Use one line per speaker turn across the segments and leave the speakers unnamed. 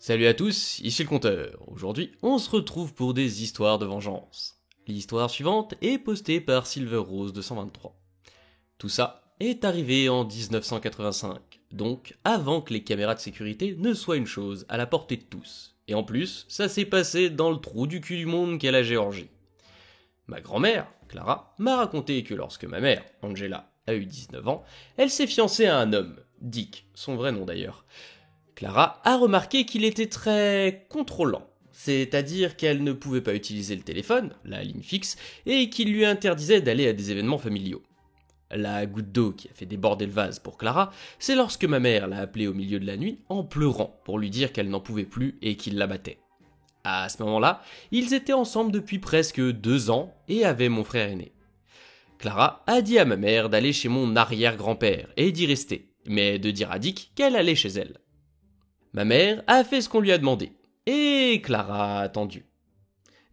Salut à tous, ici le Compteur. Aujourd'hui, on se retrouve pour des histoires de vengeance. L'histoire suivante est postée par Silver Rose 223. Tout ça est arrivé en 1985, donc avant que les caméras de sécurité ne soient une chose à la portée de tous. Et en plus, ça s'est passé dans le trou du cul du monde qu'est la Géorgie. Ma grand-mère, Clara, m'a raconté que lorsque ma mère, Angela, a eu 19 ans, elle s'est fiancée à un homme, Dick, son vrai nom d'ailleurs. Clara a remarqué qu'il était très contrôlant, c'est-à-dire qu'elle ne pouvait pas utiliser le téléphone, la ligne fixe, et qu'il lui interdisait d'aller à des événements familiaux. La goutte d'eau qui a fait déborder le vase pour Clara, c'est lorsque ma mère l'a appelée au milieu de la nuit en pleurant pour lui dire qu'elle n'en pouvait plus et qu'il la battait. À ce moment-là, ils étaient ensemble depuis presque 2 ans et avaient mon frère aîné. Clara a dit à ma mère d'aller chez mon arrière-grand-père et d'y rester, mais de dire à Dick qu'elle allait chez elle. Ma mère a fait ce qu'on lui a demandé, et Clara a attendu.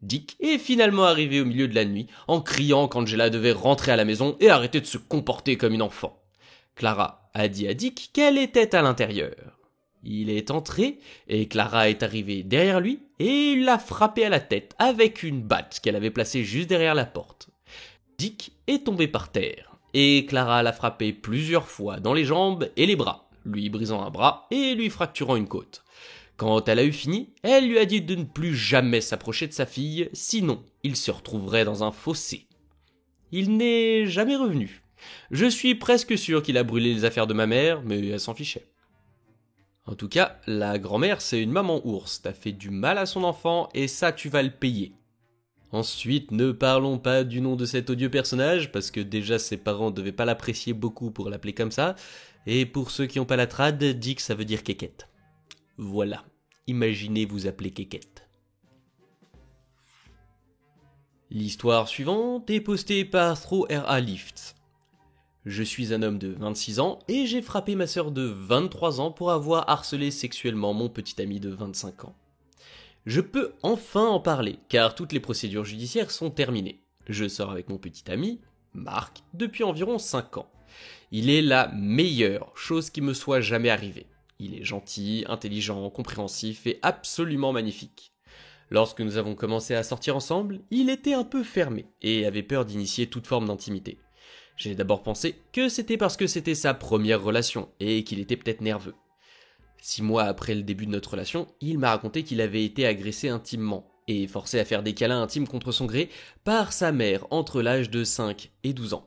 Dick est finalement arrivé au milieu de la nuit en criant qu'Angela devait rentrer à la maison et arrêter de se comporter comme une enfant. Clara a dit à Dick qu'elle était à l'intérieur. Il est entré et Clara est arrivée derrière lui et il l'a frappé à la tête avec une batte qu'elle avait placée juste derrière la porte. Dick est tombé par terre et Clara l'a frappé plusieurs fois dans les jambes et les bras, lui brisant un bras et lui fracturant une côte. Quand elle a eu fini, elle lui a dit de ne plus jamais s'approcher de sa fille, sinon il se retrouverait dans un fossé. Il n'est jamais revenu. Je suis presque sûr qu'il a brûlé les affaires de ma mère, mais elle s'en fichait. En tout cas, la grand-mère c'est une maman ours, t'as fait du mal à son enfant et ça tu vas le payer. Ensuite, ne parlons pas du nom de cet odieux personnage, parce que déjà ses parents devaient pas l'apprécier beaucoup pour l'appeler comme ça, et pour ceux qui n'ont pas la trad, dit que ça veut dire kékette. Voilà, imaginez vous appeler kékette. L'histoire suivante est postée par ThroRA Lift. Je suis un homme de 26 ans et j'ai frappé ma sœur de 23 ans pour avoir harcelé sexuellement mon petit ami de 25 ans. Je peux enfin en parler, car toutes les procédures judiciaires sont terminées. Je sors avec mon petit ami, Marc, depuis environ 5 ans. Il est la meilleure chose qui me soit jamais arrivée. Il est gentil, intelligent, compréhensif et absolument magnifique. Lorsque nous avons commencé à sortir ensemble, il était un peu fermé et avait peur d'initier toute forme d'intimité. J'ai d'abord pensé que c'était parce que c'était sa première relation et qu'il était peut-être nerveux. 6 mois après le début de notre relation, il m'a raconté qu'il avait été agressé intimement et forcé à faire des câlins intimes contre son gré par sa mère entre l'âge de 5 et 12 ans.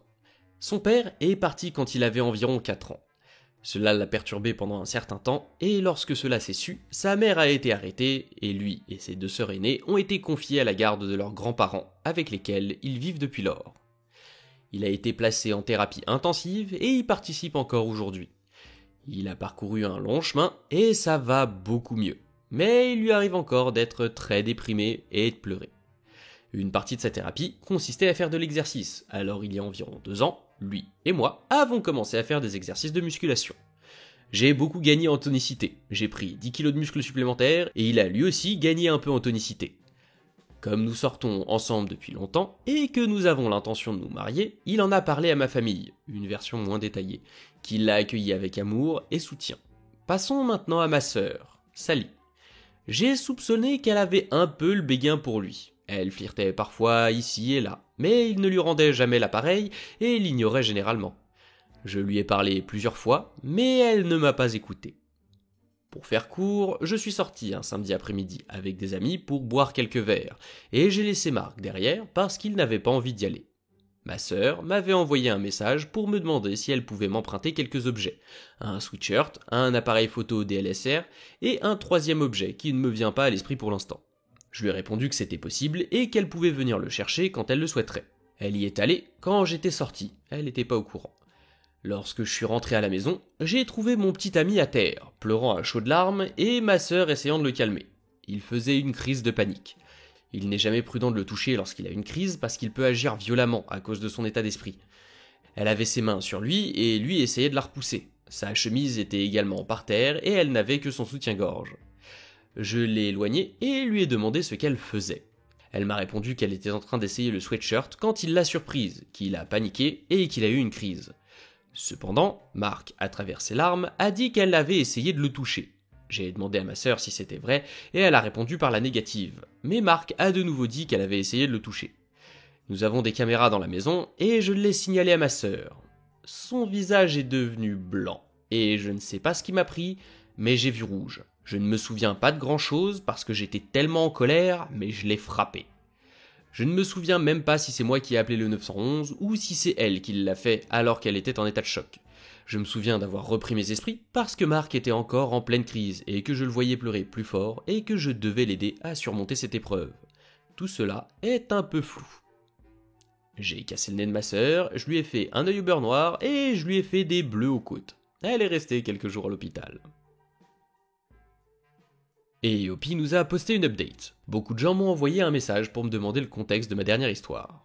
Son père est parti quand il avait environ 4 ans. Cela l'a perturbé pendant un certain temps et lorsque cela s'est su, sa mère a été arrêtée et lui et ses 2 sœurs aînées ont été confiés à la garde de leurs grands-parents avec lesquels ils vivent depuis lors. Il a été placé en thérapie intensive et y participe encore aujourd'hui. Il a parcouru un long chemin et ça va beaucoup mieux. Mais il lui arrive encore d'être très déprimé et de pleurer. Une partie de sa thérapie consistait à faire de l'exercice, alors il y a environ 2 ans, lui et moi avons commencé à faire des exercices de musculation. J'ai beaucoup gagné en tonicité, j'ai pris 10 kg de muscles supplémentaires et il a lui aussi gagné un peu en tonicité. Comme nous sortons ensemble depuis longtemps et que nous avons l'intention de nous marier, il en a parlé à ma famille, une version moins détaillée, qui l'a accueilli avec amour et soutien. Passons maintenant à ma sœur, Sally. J'ai soupçonné qu'elle avait un peu le béguin pour lui. Elle flirtait parfois ici et là, mais il ne lui rendait jamais l'appareil et l'ignorait généralement. Je lui ai parlé plusieurs fois, mais elle ne m'a pas écouté. Pour faire court, je suis sorti un samedi après-midi avec des amis pour boire quelques verres, et j'ai laissé Marc derrière parce qu'il n'avait pas envie d'y aller. Ma sœur m'avait envoyé un message pour me demander si elle pouvait m'emprunter quelques objets, un sweatshirt, un appareil photo DSLR et un 3e objet qui ne me vient pas à l'esprit pour l'instant. Je lui ai répondu que c'était possible et qu'elle pouvait venir le chercher quand elle le souhaiterait. Elle y est allée quand j'étais sorti, elle n'était pas au courant. Lorsque je suis rentré à la maison, j'ai trouvé mon petit ami à terre, pleurant à chaudes larmes et ma sœur essayant de le calmer. Il faisait une crise de panique. Il n'est jamais prudent de le toucher lorsqu'il a une crise parce qu'il peut agir violemment à cause de son état d'esprit. Elle avait ses mains sur lui et lui essayait de la repousser. Sa chemise était également par terre et elle n'avait que son soutien-gorge. Je l'ai éloignée et lui ai demandé ce qu'elle faisait. Elle m'a répondu qu'elle était en train d'essayer le sweatshirt quand il l'a surprise, qu'il a paniqué et qu'il a eu une crise. Cependant, Marc, à travers ses larmes, a dit qu'elle avait essayé de le toucher. J'ai demandé à ma sœur si c'était vrai, et elle a répondu par la négative. Mais Marc a de nouveau dit qu'elle avait essayé de le toucher. Nous avons des caméras dans la maison, et je l'ai signalé à ma sœur. Son visage est devenu blanc, et je ne sais pas ce qui m'a pris, mais j'ai vu rouge. Je ne me souviens pas de grand-chose parce que j'étais tellement en colère, mais je l'ai frappé. Je ne me souviens même pas si c'est moi qui ai appelé le 911 ou si c'est elle qui l'a fait alors qu'elle était en état de choc. Je me souviens d'avoir repris mes esprits parce que Marc était encore en pleine crise et que je le voyais pleurer plus fort et que je devais l'aider à surmonter cette épreuve. Tout cela est un peu flou. J'ai cassé le nez de ma sœur, je lui ai fait un œil au beurre noir et je lui ai fait des bleus aux côtes. Elle est restée quelques jours à l'hôpital. Et Yopi nous a posté une update. Beaucoup de gens m'ont envoyé un message pour me demander le contexte de ma dernière histoire.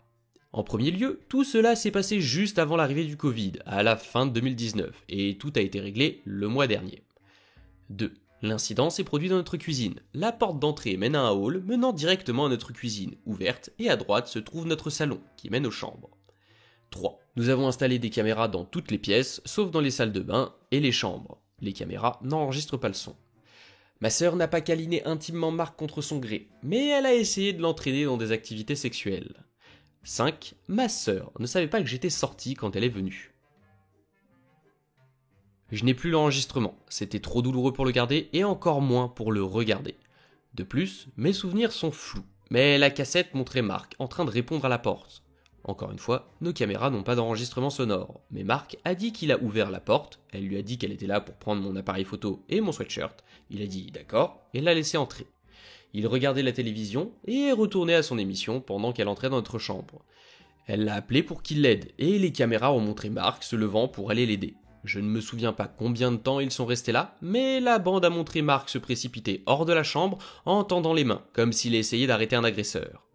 En premier lieu, tout cela s'est passé juste avant l'arrivée du Covid, à la fin de 2019, et tout a été réglé le mois dernier. 2. L'incident s'est produit dans notre cuisine. La porte d'entrée mène à un hall menant directement à notre cuisine, ouverte, et à droite se trouve notre salon, qui mène aux chambres. 3. Nous avons installé des caméras dans toutes les pièces, sauf dans les salles de bain et les chambres. Les caméras n'enregistrent pas le son. Ma sœur n'a pas câliné intimement Marc contre son gré, mais elle a essayé de l'entraîner dans des activités sexuelles. 5. Ma sœur ne savait pas que j'étais sorti quand elle est venue. Je n'ai plus l'enregistrement, c'était trop douloureux pour le garder et encore moins pour le regarder. De plus, mes souvenirs sont flous, mais la cassette montrait Marc en train de répondre à la porte. Encore une fois, nos caméras n'ont pas d'enregistrement sonore, mais Marc a dit qu'il a ouvert la porte, elle lui a dit qu'elle était là pour prendre mon appareil photo et mon sweatshirt, il a dit d'accord et l'a laissé entrer. Il regardait la télévision et est retourné à son émission pendant qu'elle entrait dans notre chambre. Elle l'a appelé pour qu'il l'aide et les caméras ont montré Marc se levant pour aller l'aider. Je ne me souviens pas combien de temps ils sont restés là, mais la bande a montré Marc se précipiter hors de la chambre en tendant les mains, comme s'il essayait d'arrêter un agresseur.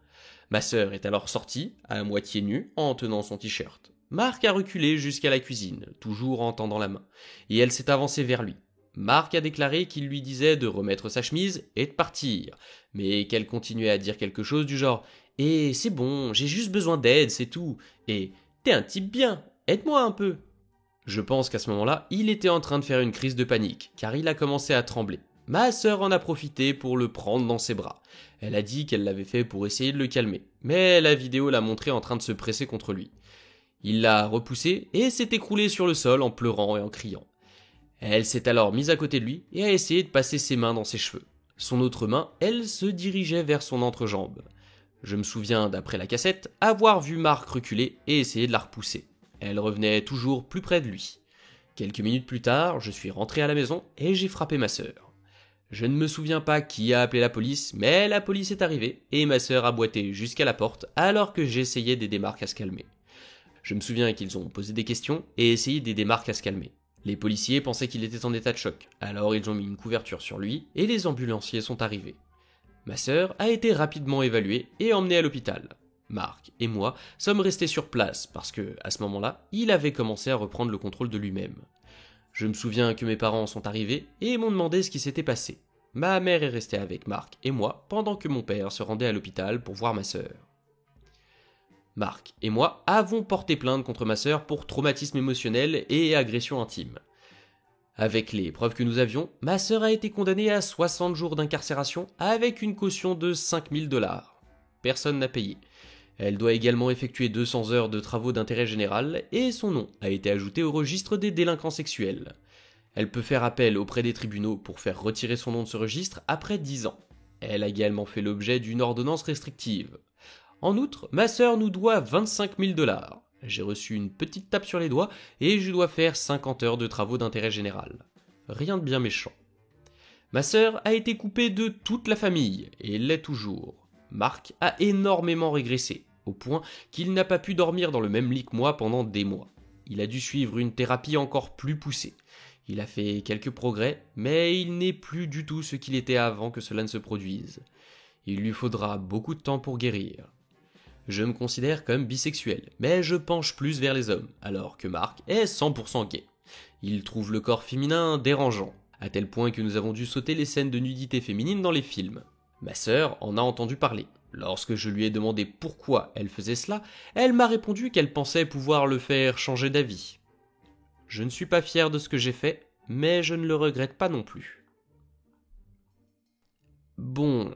Ma sœur est alors sortie, à moitié nue, en tenant son t-shirt. Marc a reculé jusqu'à la cuisine, toujours en tendant la main, et elle s'est avancée vers lui. Marc a déclaré qu'il lui disait de remettre sa chemise et de partir, mais qu'elle continuait à dire quelque chose du genre « Eh, c'est bon, j'ai juste besoin d'aide, c'est tout. Et t'es un type bien, aide-moi un peu. » Je pense qu'à ce moment-là, il était en train de faire une crise de panique, car il a commencé à trembler. Ma sœur en a profité pour le prendre dans ses bras. Elle a dit qu'elle l'avait fait pour essayer de le calmer, mais la vidéo l'a montré en train de se presser contre lui. Il l'a repoussé et s'est écroulé sur le sol en pleurant et en criant. Elle s'est alors mise à côté de lui et a essayé de passer ses mains dans ses cheveux. Son autre main, elle, se dirigeait vers son entrejambe. Je me souviens, d'après la cassette, avoir vu Marc reculer et essayer de la repousser. Elle revenait toujours plus près de lui. Quelques minutes plus tard, je suis rentré à la maison et j'ai frappé ma sœur. Je ne me souviens pas qui a appelé la police, mais la police est arrivée et ma sœur a boité jusqu'à la porte alors que j'essayais d'aider Marc à se calmer. Je me souviens qu'ils ont posé des questions et essayé d'aider Marc à se calmer. Les policiers pensaient qu'il était en état de choc, alors ils ont mis une couverture sur lui et les ambulanciers sont arrivés. Ma sœur a été rapidement évaluée et emmenée à l'hôpital. Marc et moi sommes restés sur place parce que, à ce moment-là, il avait commencé à reprendre le contrôle de lui-même. Je me souviens que mes parents sont arrivés et m'ont demandé ce qui s'était passé. Ma mère est restée avec Marc et moi pendant que mon père se rendait à l'hôpital pour voir ma sœur. Marc et moi avons porté plainte contre ma sœur pour traumatisme émotionnel et agression intime. Avec les preuves que nous avions, ma sœur a été condamnée à 60 jours d'incarcération avec une caution de 5 000 $. Personne n'a payé. Elle doit également effectuer 200 heures de travaux d'intérêt général et son nom a été ajouté au registre des délinquants sexuels. Elle peut faire appel auprès des tribunaux pour faire retirer son nom de ce registre après 10 ans. Elle a également fait l'objet d'une ordonnance restrictive. En outre, ma sœur nous doit 25 000 $. J'ai reçu une petite tape sur les doigts et je dois faire 50 heures de travaux d'intérêt général. Rien de bien méchant. Ma sœur a été coupée de toute la famille et l'est toujours. Marc a énormément régressé, au point qu'il n'a pas pu dormir dans le même lit que moi pendant des mois. Il a dû suivre une thérapie encore plus poussée. Il a fait quelques progrès, mais il n'est plus du tout ce qu'il était avant que cela ne se produise. Il lui faudra beaucoup de temps pour guérir. Je me considère comme bisexuel, mais je penche plus vers les hommes, alors que Marc est 100% gay. Il trouve le corps féminin dérangeant, à tel point que nous avons dû sauter les scènes de nudité féminine dans les films. Ma sœur en a entendu parler. Lorsque je lui ai demandé pourquoi elle faisait cela, elle m'a répondu qu'elle pensait pouvoir le faire changer d'avis. Je ne suis pas fier de ce que j'ai fait, mais je ne le regrette pas non plus.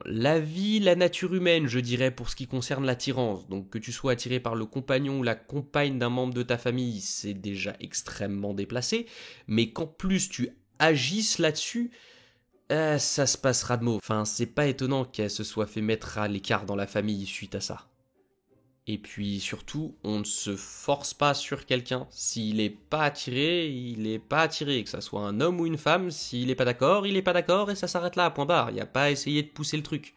la vie, la nature humaine, je dirais, pour ce qui concerne l'attirance, donc que tu sois attiré par le compagnon ou la compagne d'un membre de ta famille, c'est déjà extrêmement déplacé, mais qu'en plus tu agisses là-dessus, ça se passera de mots. Enfin, c'est pas étonnant qu'elle se soit fait mettre à l'écart dans la famille suite à ça. Et puis surtout, on ne se force pas sur quelqu'un. S'il est pas attiré, il est pas attiré. Que ça soit un homme ou une femme, s'il est pas d'accord, il est pas d'accord et ça s'arrête là, point barre. Y a pas à essayer de pousser le truc.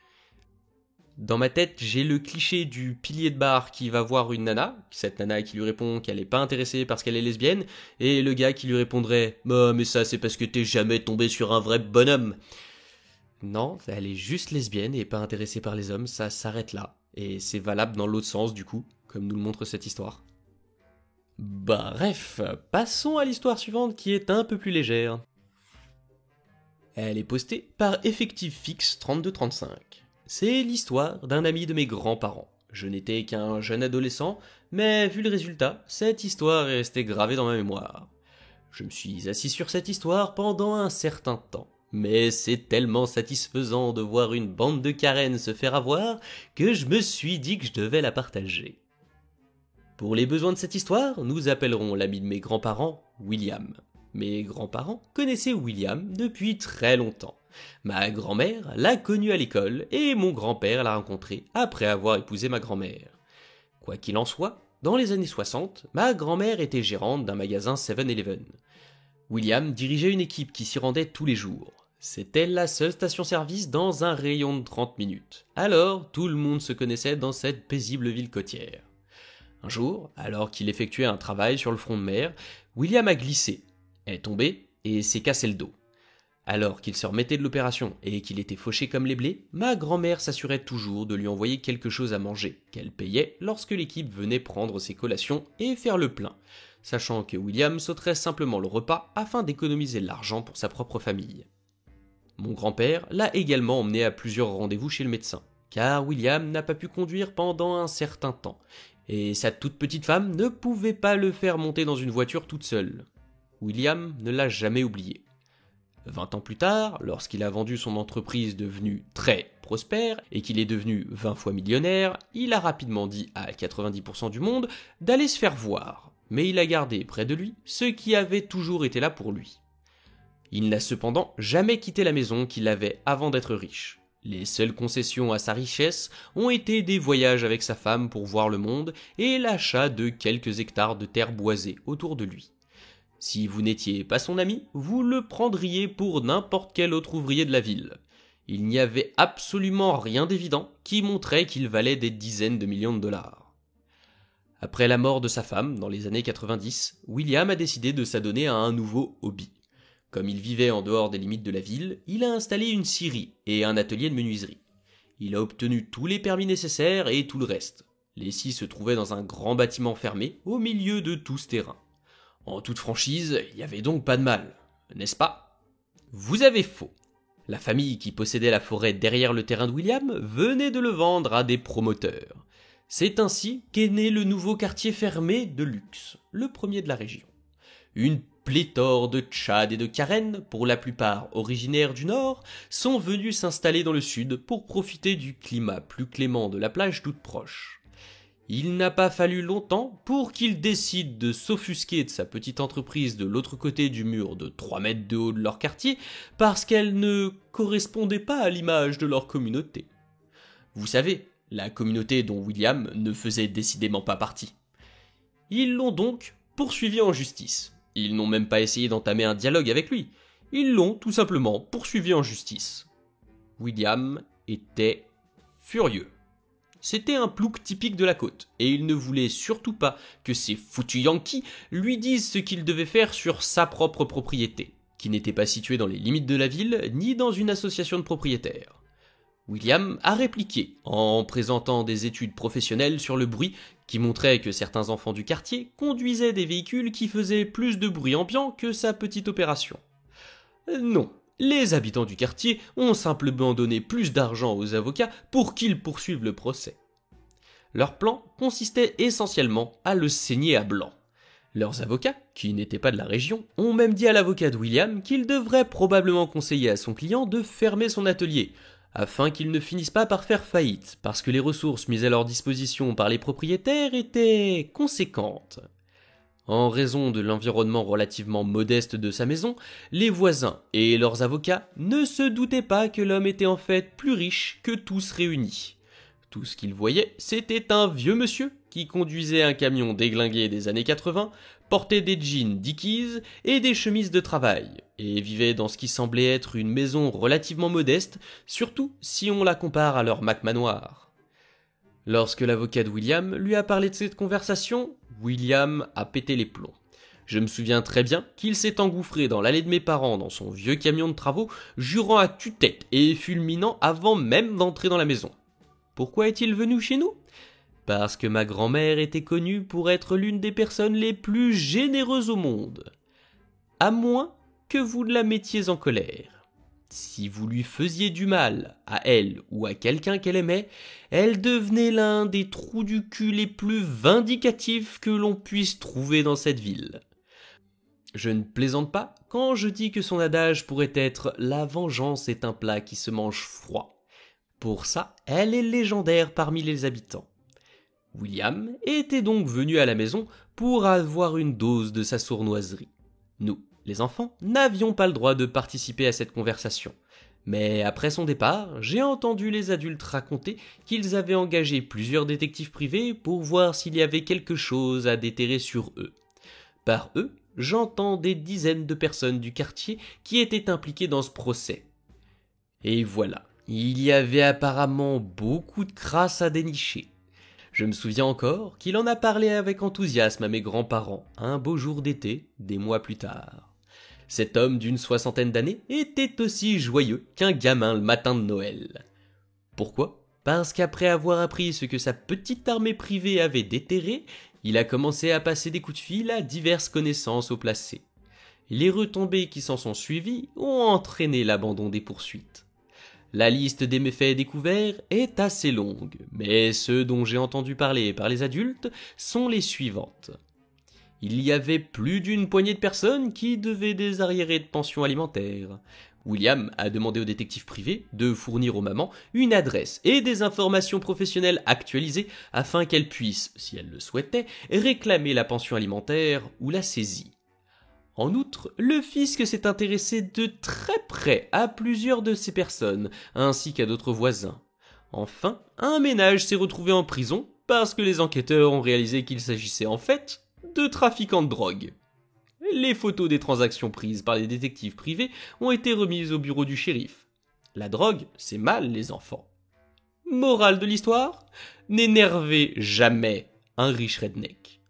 Dans ma tête, j'ai le cliché du pilier de bar qui va voir une nana, cette nana qui lui répond qu'elle est pas intéressée parce qu'elle est lesbienne, et le gars qui lui répondrait « Bah mais ça c'est parce que t'es jamais tombé sur un vrai bonhomme ». Non, elle est juste lesbienne et pas intéressée par les hommes, ça s'arrête là. Et c'est valable dans l'autre sens du coup, comme nous le montre cette histoire. Bref, passons à l'histoire suivante qui est un peu plus légère. Elle est postée par Effectif Fixe 3235. C'est l'histoire d'un ami de mes grands-parents. Je n'étais qu'un jeune adolescent, mais vu le résultat, cette histoire est restée gravée dans ma mémoire. Je me suis assis sur cette histoire pendant un certain temps. Mais c'est tellement satisfaisant de voir une bande de Karen se faire avoir que je me suis dit que je devais la partager. Pour les besoins de cette histoire, nous appellerons l'ami de mes grands-parents William. Mes grands-parents connaissaient William depuis très longtemps. Ma grand-mère l'a connu à l'école et mon grand-père l'a rencontré après avoir épousé ma grand-mère. Quoi qu'il en soit, dans les années 60, ma grand-mère était gérante d'un magasin 7-Eleven. William dirigeait une équipe qui s'y rendait tous les jours. C'était la seule station-service dans un rayon de 30 minutes. Alors, tout le monde se connaissait dans cette paisible ville côtière. Un jour, alors qu'il effectuait un travail sur le front de mer, William a glissé, est tombé et s'est cassé le dos. Alors qu'il se remettait de l'opération et qu'il était fauché comme les blés, ma grand-mère s'assurait toujours de lui envoyer quelque chose à manger, qu'elle payait lorsque l'équipe venait prendre ses collations et faire le plein, sachant que William sauterait simplement le repas afin d'économiser l'argent pour sa propre famille. Mon grand-père l'a également emmené à plusieurs rendez-vous chez le médecin, car William n'a pas pu conduire pendant un certain temps, et sa toute petite femme ne pouvait pas le faire monter dans une voiture toute seule. William ne l'a jamais oublié. 20 ans plus tard, lorsqu'il a vendu son entreprise devenue très prospère et qu'il est devenu 20 fois millionnaire, il a rapidement dit à 90% du monde d'aller se faire voir, mais il a gardé près de lui ce qui avait toujours été là pour lui. Il n'a cependant jamais quitté la maison qu'il avait avant d'être riche. Les seules concessions à sa richesse ont été des voyages avec sa femme pour voir le monde et l'achat de quelques hectares de terre boisée autour de lui. Si vous n'étiez pas son ami, vous le prendriez pour n'importe quel autre ouvrier de la ville. Il n'y avait absolument rien d'évident qui montrait qu'il valait des dizaines de millions de dollars. Après la mort de sa femme, dans les années 90, William a décidé de s'adonner à un nouveau hobby. Comme il vivait en dehors des limites de la ville, il a installé une scierie et un atelier de menuiserie. Il a obtenu tous les permis nécessaires et tout le reste. Les scies se trouvaient dans un grand bâtiment fermé, au milieu de tout ce terrain. En toute franchise, il n'y avait donc pas de mal, n'est-ce pas? Vous avez faux. La famille qui possédait la forêt derrière le terrain de William venait de le vendre à des promoteurs. C'est ainsi qu'est né le nouveau quartier fermé de luxe, le premier de la région. Une pléthore de Tchad et de Karen, pour la plupart originaires du nord, sont venus s'installer dans le sud pour profiter du climat plus clément de la plage toute proche. Il n'a pas fallu longtemps pour qu'il décide de s'offusquer de sa petite entreprise de l'autre côté du mur de 3 mètres de haut de leur quartier parce qu'elle ne correspondait pas à l'image de leur communauté. Vous savez, la communauté dont William ne faisait décidément pas partie. Ils l'ont donc poursuivi en justice. Ils n'ont même pas essayé d'entamer un dialogue avec lui. Ils l'ont tout simplement poursuivi en justice. William était furieux. C'était un plouc typique de la côte, et il ne voulait surtout pas que ces foutus Yankees lui disent ce qu'il devait faire sur sa propre propriété, qui n'était pas située dans les limites de la ville, ni dans une association de propriétaires. William a répliqué, en présentant des études professionnelles sur le bruit, qui montraient que certains enfants du quartier conduisaient des véhicules qui faisaient plus de bruit ambiant que sa petite opération. Non. Les habitants du quartier ont simplement donné plus d'argent aux avocats pour qu'ils poursuivent le procès. Leur plan consistait essentiellement à le saigner à blanc. Leurs avocats, qui n'étaient pas de la région, ont même dit à l'avocat de William qu'il devrait probablement conseiller à son client de fermer son atelier, afin qu'ils ne finissent pas par faire faillite, parce que les ressources mises à leur disposition par les propriétaires étaient conséquentes. En raison de l'environnement relativement modeste de sa maison, les voisins et leurs avocats ne se doutaient pas que l'homme était en fait plus riche que tous réunis. Tout ce qu'ils voyaient, c'était un vieux monsieur qui conduisait un camion déglingué des années 80, portait des jeans Dickies et des chemises de travail, et vivait dans ce qui semblait être une maison relativement modeste, surtout si on la compare à leur Mac Manoir. Lorsque l'avocat de William lui a parlé de cette conversation, William a pété les plombs. Je me souviens très bien qu'il s'est engouffré dans l'allée de mes parents dans son vieux camion de travaux, jurant à tue-tête et fulminant avant même d'entrer dans la maison. Pourquoi est-il venu chez nous ? Parce que ma grand-mère était connue pour être l'une des personnes les plus généreuses au monde. À moins que vous la mettiez en colère. Si vous lui faisiez du mal, à elle ou à quelqu'un qu'elle aimait, elle devenait l'un des trous du cul les plus vindicatifs que l'on puisse trouver dans cette ville. Je ne plaisante pas quand je dis que son adage pourrait être « La vengeance est un plat qui se mange froid ». Pour ça, elle est légendaire parmi les habitants. William était donc venu à la maison pour avoir une dose de sa sournoiserie. Nous, les enfants, n'avions pas le droit de participer à cette conversation. Mais après son départ, j'ai entendu les adultes raconter qu'ils avaient engagé plusieurs détectives privés pour voir s'il y avait quelque chose à déterrer sur eux. Par eux, j'entends des dizaines de personnes du quartier qui étaient impliquées dans ce procès. Et voilà, il y avait apparemment beaucoup de crasse à dénicher. Je me souviens encore qu'il en a parlé avec enthousiasme à mes grands-parents un beau jour d'été, des mois plus tard. Cet homme d'une 60aine d'années était aussi joyeux qu'un gamin le matin de Noël. Pourquoi ? Parce qu'après avoir appris ce que sa petite armée privée avait déterré, il a commencé à passer des coups de fil à diverses connaissances haut placées. Les retombées qui s'en sont suivies ont entraîné l'abandon des poursuites. La liste des méfaits découverts est assez longue, mais ceux dont j'ai entendu parler par les adultes sont les suivantes. Il y avait plus d'une poignée de personnes qui devaient des arriérés de pension alimentaire. William a demandé au détective privé de fournir aux mamans une adresse et des informations professionnelles actualisées afin qu'elles puissent, si elles le souhaitaient, réclamer la pension alimentaire ou la saisie. En outre, le fisc s'est intéressé de très près à plusieurs de ces personnes, ainsi qu'à d'autres voisins. Enfin, un ménage s'est retrouvé en prison parce que les enquêteurs ont réalisé qu'il s'agissait en fait de trafiquants de drogue. Les photos des transactions prises par les détectives privés ont été remises au bureau du shérif. La drogue, c'est mal, les enfants. Morale de l'histoire ? N'énervez jamais un riche redneck.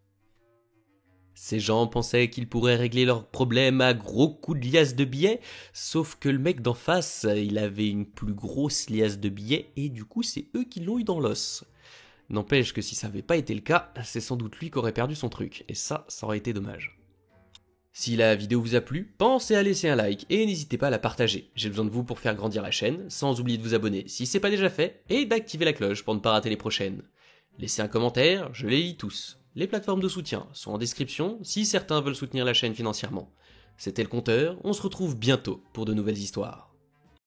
Ces gens pensaient qu'ils pourraient régler leurs problèmes à gros coups de liasse de billets, sauf que le mec d'en face, il avait une plus grosse liasse de billets et du coup c'est eux qui l'ont eu dans l'os. N'empêche que si ça n'avait pas été le cas, c'est sans doute lui qui aurait perdu son truc, et ça aurait été dommage. Si la vidéo vous a plu, pensez à laisser un like et n'hésitez pas à la partager. J'ai besoin de vous pour faire grandir la chaîne, sans oublier de vous abonner si c'est pas déjà fait, et d'activer la cloche pour ne pas rater les prochaines. Laissez un commentaire, je les lis tous. Les plateformes de soutien sont en description si certains veulent soutenir la chaîne financièrement. C'était le compteur, on se retrouve bientôt pour de nouvelles histoires.